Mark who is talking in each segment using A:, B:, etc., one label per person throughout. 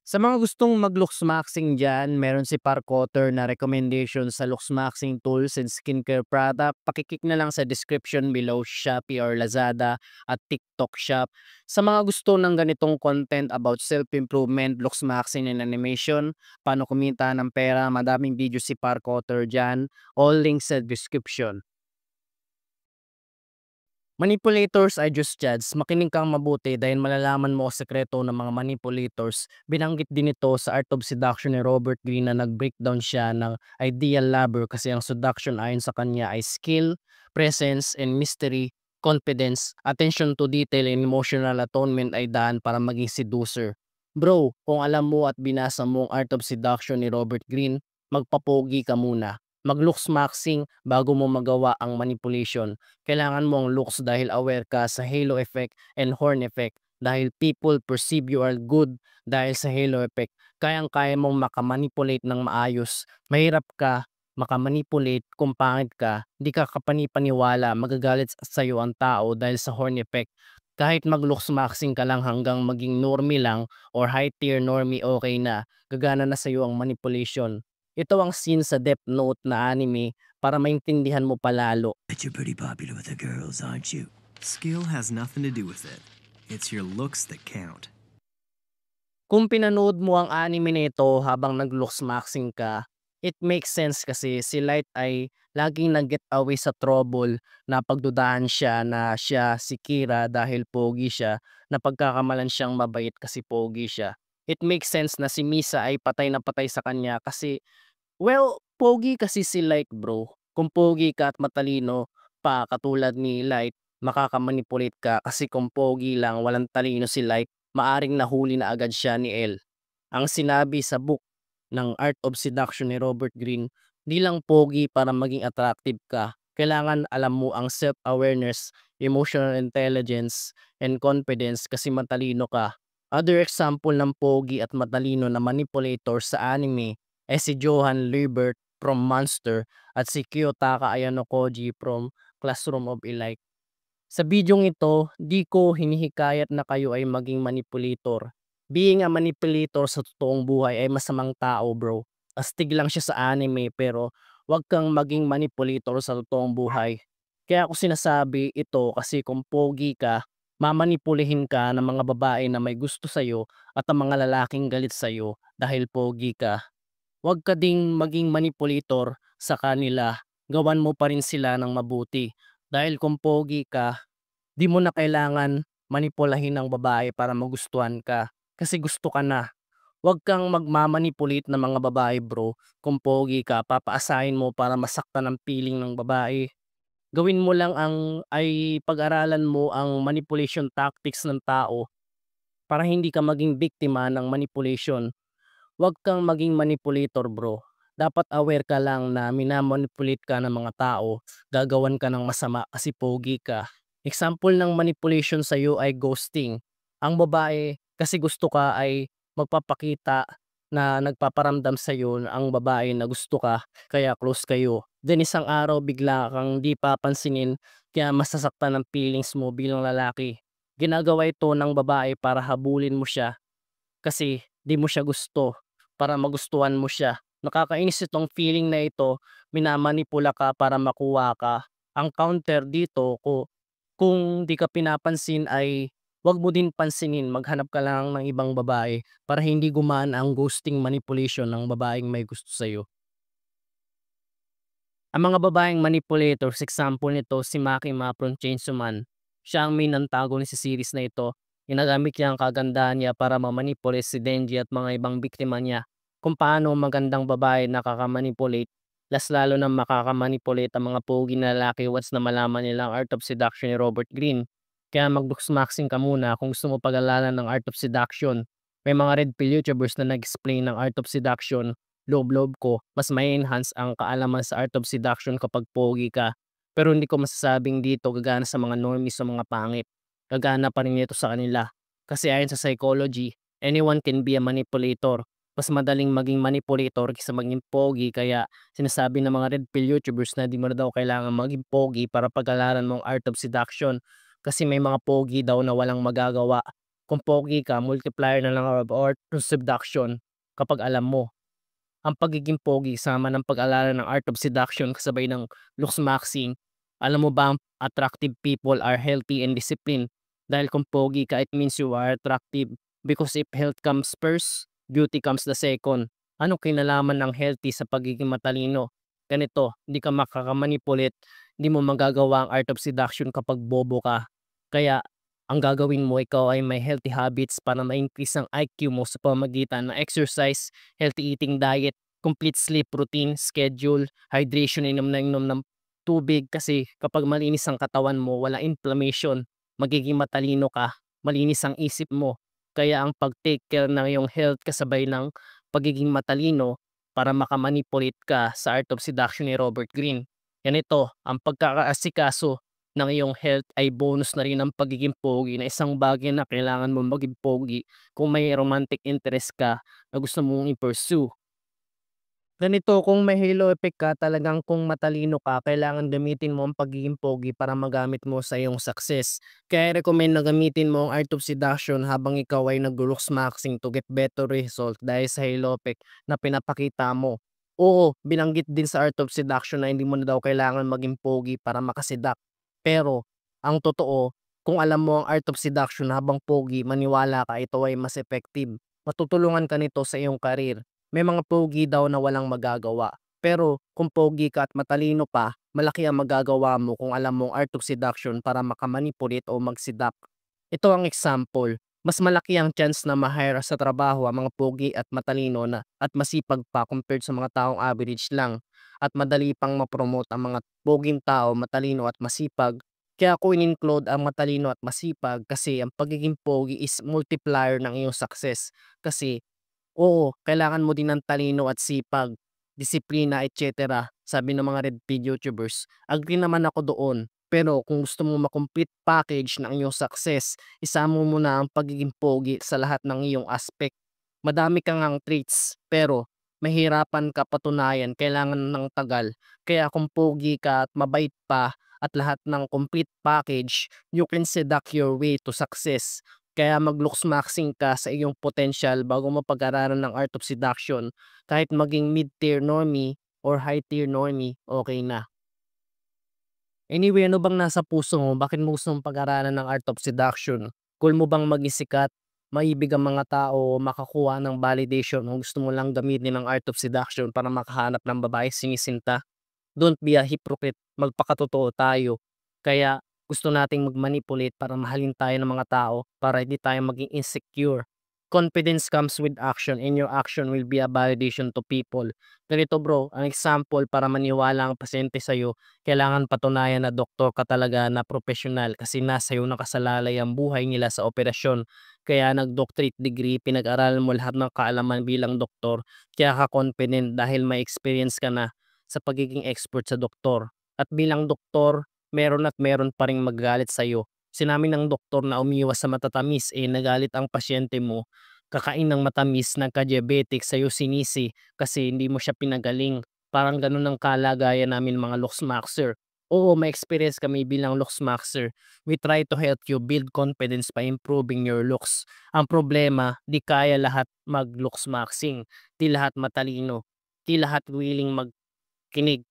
A: Sa mga gustong mag-looks maxing dyan, meron si Park Otter na recommendation sa looks maxing tools and skincare product. Pakiklik na lang sa description below Shopee or Lazada at TikTok Shop. Sa mga gusto ng ganitong content about self-improvement, looks maxing and animation, paano kumita ng pera, madaming video si Park Otter dyan. All links sa description. Manipulators are just judges. Makinig kang mabuti dahil malalaman mo ang sekreto ng mga manipulators. Binanggit din ito sa Art of Seduction ni Robert Greene na nag-breakdown siya ng ideal lover kasi ang seduction ayon sa kanya ay skill, presence, and mystery, confidence, attention to detail, and emotional atonement ay daan para maging seducer. Bro, kung alam mo at binasa mo ang Art of Seduction ni Robert Greene, magpapogi ka muna. Mag-looks maxing bago mo magawa ang manipulation. Kailangan mo ang looks dahil aware ka sa halo effect and horn effect. Dahil people perceive you are good dahil sa halo effect. Kayang-kaya mong makamanipulate ng maayos. Mahirap ka makamanipulate kung pangit ka. Di ka kapanipaniwala, magagalit sa'yo ang tao dahil sa horn effect. Kahit mag-looks maxing ka lang hanggang maging normie lang or high tier normie okay na, gagana na sa'yo ang manipulation. Ito ang scene sa Death Note na anime para maintindihan mo palalo.
B: Bet you're pretty popular with the girls, aren't you? Skill has nothing to do with it. It's your looks that count.
A: Kung pinanood mo ang anime nito habang nag-looks maxing ka, it makes sense kasi si Light ay laging nag-get away sa trouble na pagdudahan siya na siya si Kira dahil pogi siya, na pagkakamalan siyang mabait kasi pogi siya. It makes sense na si Misa ay patay na patay sa kanya kasi, well, pogi kasi si Light bro. Kung pogi ka at matalino pa katulad ni Light, makakamanipulate ka kasi kung pogi lang walang talino si Light, maaring nahuli na agad siya ni Elle. Ang sinabi sa book ng Art of Seduction ni Robert Greene, di lang pogi para maging attractive ka. Kailangan alam mo ang self-awareness, emotional intelligence, and confidence kasi matalino ka. Other example ng pogi at matalino na manipulator sa anime ay si Johan Liebert from Monster at si Kiyotaka Ayano Koji from Classroom of Elite. Sa bidyong ito, di ko hinihikayat na kayo ay maging manipulator. Being a manipulator sa totoong buhay ay masamang tao bro. Astig lang siya sa anime pero wag kang maging manipulator sa totoong buhay. Kaya ako sinasabi ito kasi kung pogi ka, mamanipulihin ka ng mga babae na may gusto sa'yo at ang mga lalaking galit sa'yo dahil pogi ka. Huwag ka ding maging manipulator sa kanila. Gawan mo pa rin sila ng mabuti. Dahil kung pogi ka, di mo na kailangan manipulahin ng babae para magustuhan ka. Kasi gusto ka na. Huwag kang magmamanipulate ng mga babae bro. Kung pogi ka, papaasahin mo para masaktan ang feeling ng babae. Gawin mo lang ay pag-aralan mo ang manipulation tactics ng tao para hindi ka maging biktima ng manipulation. Huwag kang maging manipulator bro. Dapat aware ka lang na minamanipulate ka ng mga tao, gagawan ka ng masama kasi pogi ka. Example ng manipulation sa iyo ay ghosting. Ang babae kasi gusto ka ay magpapakita na nagpaparamdam sa iyo ang babae na gusto ka kaya close kayo. Then isang araw bigla kang di papansinin kaya masasaktan ang feelings mo bilang lalaki. Ginagawa ito ng babae para habulin mo siya kasi di mo siya gusto, para magustuhan mo siya. Nakakainis itong feeling na ito, minamanipula ka para makuha ka. Ang counter dito kung di ka pinapansin ay wag mo din pansinin, maghanap ka lang ng ibang babae para hindi gumana ang ghosting manipulation ng babaeng may gusto sa'yo. Ang mga babaeng manipulators, example nito si Makima from Chainsaw Man. Siya ang main antagonist sa series na ito. Ginagamit niya ang kagandahan niya para mamanipulate si Denji at mga ibang biktima niya. Kung paano ang magandang babae nakakamanipulate, las lalo na makakamanipulate ang mga pogi na lalaki once na malaman nila ang Art of Seduction ni Robert Greene. Kaya mag-bookmarking ka muna kung gusto mo pag-alalan ng Art of Seduction. May mga red pill YouTubers na nag-explain ng Art of Seduction. Loob-loob ko, mas may enhance ang kaalaman sa Art of Seduction kapag pogi ka. Pero hindi ko masasabing dito gagana sa mga normies o mga pangit. Gagana pa rin ito sa kanila. Kasi ayon sa psychology, anyone can be a manipulator. Mas madaling maging manipulator kaysa maging pogi kaya sinasabi ng mga red pill YouTubers na di mo na daw kailangan maging pogi para pag-alalan mo ang Art of Seduction kasi may mga pogi daw na walang magagawa. Kung pogi ka, multiplier na lang or subduction kapag alam mo. Ang pagiging pogi sama ng pag-alala ng art of seduction kasabay ng looks maxing. Alam mo ba ang attractive people are healthy and disciplined? Dahil kung pogi ka, it means you are attractive. Because if health comes first, beauty comes the second. Anong kinalaman ng healthy sa pagiging matalino? Ganito, hindi ka makakamanipulate, hindi mo magagawa ang art of seduction kapag bobo ka. Kaya, ang gagawin mo, ikaw ay may healthy habits para ma-increase ang IQ mo sa pamamagitan ng exercise, healthy eating diet, complete sleep routine, schedule, hydration, inom ng tubig kasi kapag malinis ang katawan mo, wala inflammation, magiging matalino ka, malinis ang isip mo. Kaya ang pag-take care ng iyong health kasabay ng pagiging matalino para makamanipulate ka sa Art of Seduction ni Robert Greene. Ganito, ang pagkakaasikaso ng iyong health ay bonus na rin ang pagiging pogi na isang bagay na kailangan mo maging pogi kung may romantic interest ka na gusto mong i-pursue. Ganito, kung may halo effect ka, talagang kung matalino ka, kailangan gamitin mo ang pagiging pogi para magamit mo sa iyong success. Kaya recommend na gamitin mo ang Art of Seduction habang ikaw ay nag-looks maxing to get better result dahil sa halo effect na pinapakita mo. Oo, binanggit din sa Art of Seduction na hindi mo na daw kailangan maging pogi para makaseduct. Pero, ang totoo, kung alam mo ang Art of Seduction habang pogi, maniwala ka, ito ay mas effective. Matutulungan ka nito sa iyong career. May mga pogi daw na walang magagawa. Pero kung pogi ka at matalino pa, malaki ang magagawa mo kung alam mo ang art of seduction para makamanipulate o mag-seduct. Ito ang example. Mas malaki ang chance na ma-hire sa trabaho ang mga pogi at matalino na at masipag pa compared sa mga taong average lang. At madali pang ma-promote ang mga poging tao, matalino at masipag. Kaya ako in-include ang matalino at masipag kasi ang pagiging pogi is multiplier ng iyong success. Kasi oo, kailangan mo din ng talino at sipag, disiplina, etcetera, sabi ng mga red pill YouTubers. Agree naman ako doon. Pero kung gusto mo ma-complete package ng iyong success, isama mo muna ang pagiging pogi sa lahat ng iyong aspect. Madami kang ngang traits, pero mahirapan ka patunayan, kailangan ng tagal. Kaya kung pogi ka at mabait pa at lahat ng complete package, you can seduct your way to success. Kaya mag-looks maxing ka sa iyong potential bago mo pag-aralan ng art of seduction. Kahit maging mid-tier normie or high-tier normie, okay na. Anyway, ano bang nasa puso mo? Bakit mo gustong pag-aralan ng art of seduction? Goal mo bang maging sikat, maibig ang mga tao, o makakuha ng validation, o gusto mo lang gamitin ang art of seduction para makahanap ng babae sinisinta? Don't be a hypocrite, magpakatotoo tayo. Kaya gusto nating mag-manipulate para mahalin tayo ng mga tao para hindi tayo maging insecure. Confidence comes with action and your action will be a validation to people. Ganito bro, ang example para maniwala ang pasyente sa'yo, kailangan patunayan na doktor ka talaga na professional kasi nasa iyo nakasalalay ang buhay nila sa operasyon. Kaya nag-doctorate degree, pinag-aralan mo lahat ng kaalaman bilang doktor, kaya ka confident dahil may experience ka na sa pagiging expert sa doktor. At bilang doktor, meron pa ring magalit sa'yo. Sinabi ng doktor na umiwas sa matatamis, nagalit ang pasyente mo, kakain ng matamis, nagka-diabetic, sa'yo sinisi kasi hindi mo siya pinagaling. Parang ganun ang kalagayan namin mga Luxmaxer. Oo, may experience kami bilang Luxmaxer. We try to help you build confidence by improving your looks. Ang problema, di kaya lahat mag-Luxmaxing, di lahat matalino, di lahat willing magkinig.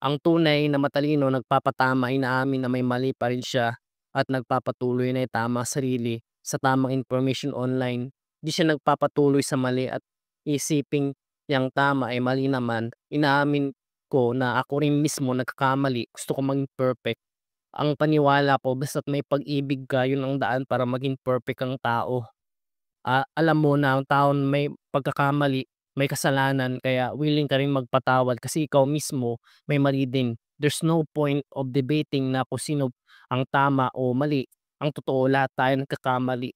A: Ang tunay na matalino nagpapatama, inaamin na may mali pa rin siya at nagpapatuloy na itama sarili sa tamang information online. Di siya nagpapatuloy sa mali at isiping yang tama ay mali naman. Inaamin ko na ako rin mismo nagkakamali. Gusto ko maging perfect. Ang paniwala ko basta't may pag-ibig ka, yun ang daan para maging perfect ang tao. Alam mo na ang tao may pagkakamali, may kasalanan kaya willing ka rin magpatawad kasi ikaw mismo may mali din. There's no point of debating na kung sino ang tama o mali. Ang totoo lahat tayo nagkakamali.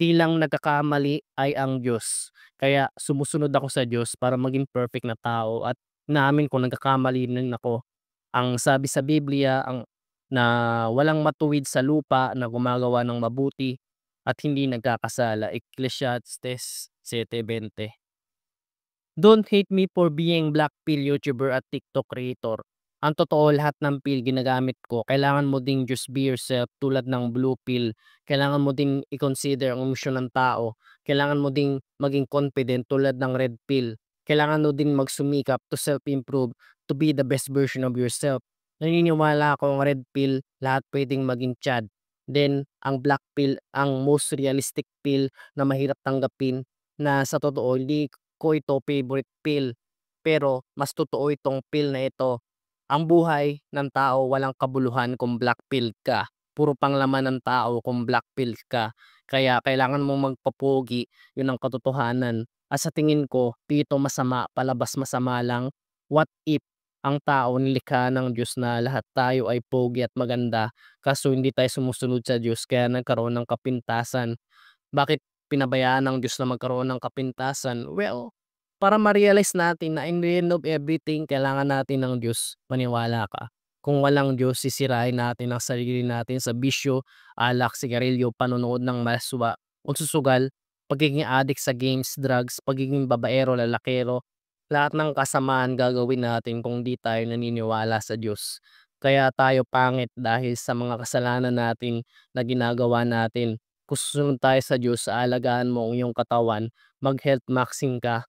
A: Tilang nagkakamali ay ang Diyos. Kaya sumusunod ako sa Diyos para maging perfect na tao at naamin ko nagkakamali din ako. Ang sabi sa Biblia na walang matuwid sa lupa na gumagawa ng mabuti at hindi nagkakasala. Ecclesiastes 7:20. Don't hate me for being black pill YouTuber at TikTok creator. Ang totoo lahat ng pill ginagamit ko, kailangan mo ding just be yourself tulad ng blue pill. Kailangan mo ding i-consider ang emosyon ng tao. Kailangan mo ding maging confident tulad ng red pill. Kailangan mo din magsumikap to self-improve, to be the best version of yourself. Naniniwala ako ang red pill, lahat pwedeng maging Chad. Then, ang black pill, ang most realistic pill na mahirap tanggapin, na sa totoo hindi ko ito favorite pill. Pero mas totoo itong pill na ito. Ang buhay ng tao walang kabuluhan kung black pill ka. Puro panglaman ng tao kung black pill ka. Kaya kailangan mong magpapogi, yun ang katotohanan. At sa tingin ko, dito masama, palabas masama lang. What if ang tao nilikha ng Diyos na lahat tayo ay pogi at maganda, kaso hindi tayo sumusunod sa Diyos kaya nagkaroon ng kapintasan. Bakit pinabayaan ng Diyos na magkaroon ng kapintasan? Well, para ma-realize natin na in the end of everything kailangan natin ng Diyos, maniwala ka. Kung walang Diyos, sisirain natin ang sarili natin sa bisyo, alak, sigarilyo, panonood ng maswa, pagsusugal, pagiging addict sa games, drugs, pagiging babaero, lalakero. Lahat ng kasamaan gagawin natin kung di tayo naniniwala sa Diyos. Kaya tayo pangit dahil sa mga kasalanan natin na ginagawa natin. Kung susunod tayo sa Diyos, aalagaan mo ang iyong katawan, mag-health maxing ka.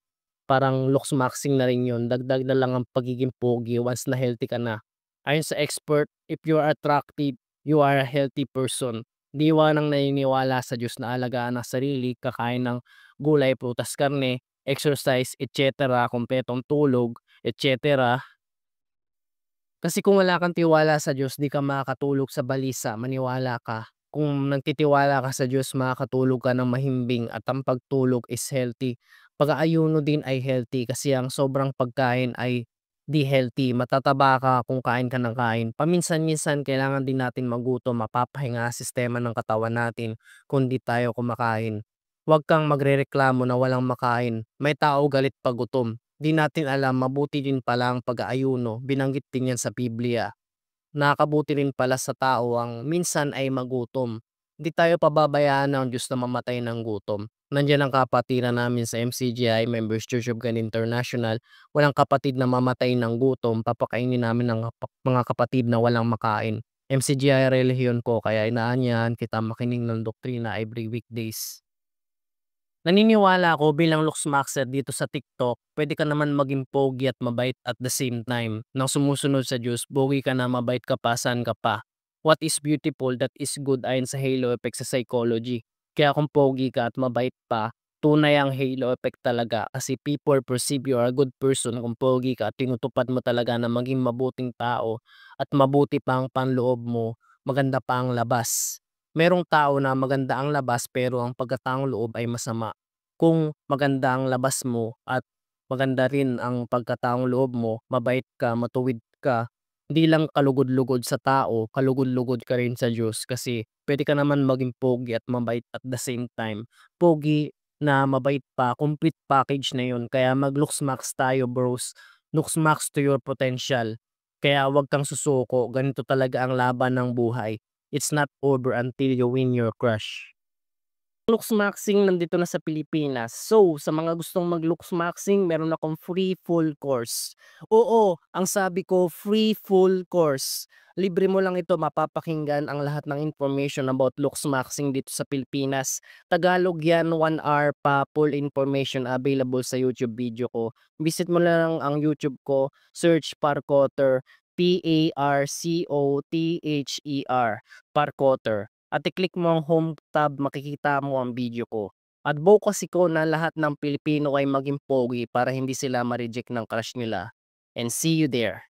A: Parang looks maxing na rin yun, dagdag na lang ang pagiging pogi once na healthy ka na. Ayon sa expert, if you are attractive, you are a healthy person. Diwanang naniniwala sa Diyos na alagaan ang sarili, kakain ng gulay, prutas, karne, exercise, etc., kumpletong tulog, etc. Kasi kung wala kang tiwala sa Diyos, di ka makakatulog sa balisa, maniwala ka. Kung nagtitiwala ka sa Diyos, makakatulog ka ng mahimbing at ang pagtulog is healthy. Pag-aayuno din ay healthy kasi ang sobrang pagkain ay di healthy. Matataba ka kung kain ka ng kain. Paminsan-minsan kailangan din natin magutom, mapapahinga ang sistema ng katawan natin kung di tayo kumakain. Huwag kang magrereklamo na walang makain. May tao galit pag gutom. Di natin alam mabuti din pala ang pag-aayuno, binanggit din yan sa Biblia. Nakakabuti rin pala sa tao ang minsan ay magutom. Di tayo pababayaan ng Diyos na mamatay ng gutom. Nandiyan ang kapatiran namin sa MCGI, Members Church of God International. Walang kapatid na mamatay ng gutom, papakainin namin ng mga kapatid na walang makain. MCGI relihiyon ko kaya inaanyahan kita makinig ng doktrina every weekdays. Naniniwala ako bilang looks maxer dito sa TikTok, pwede ka naman maging pogi at mabait at the same time. Nang sumusunod sa Diyos, pogi ka na, mabait ka pa, saan ka pa. What is beautiful, that is good ayon sa halo effect sa psychology. Kaya kung pogi ka at mabait pa, tunay ang halo effect talaga kasi people perceive you are a good person kung pogi ka at tinutupad mo talaga na maging mabuting tao at mabuti pa ang panloob mo, maganda pa ang labas. Merong tao na maganda ang labas pero ang pagkataong loob ay masama. Kung maganda ang labas mo at maganda rin ang pagkataong loob mo, mabait ka, matuwid ka, hindi lang kalugod-lugod sa tao, kalugod-lugod ka rin sa Diyos kasi pwede ka naman maging pogi at mabait at the same time. Pogi na mabait pa, complete package na yun. Kaya mag-looks max tayo bros. Looks max to your potential. Kaya wag kang susuko, ganito talaga ang laban ng buhay. It's not over until you win your crush. Looks Maxing nandito na sa Pilipinas. So, sa mga gustong mag-Looks Maxing, meron akong free full course. Oo, ang sabi ko, free full course. Libre mo lang ito, mapapakinggan ang lahat ng information about Looks Maxing dito sa Pilipinas. Tagalog yan, 1 hour pa, full information available sa YouTube video ko. Visit mo lang ang YouTube ko, search Parkotter, Parcoter, Parkotter. At i-click mo ang home tab, makikita mo ang video ko. Advocacy ko na lahat ng Pilipino ay maging pogi para hindi sila ma-reject ng crush nila. And see you there.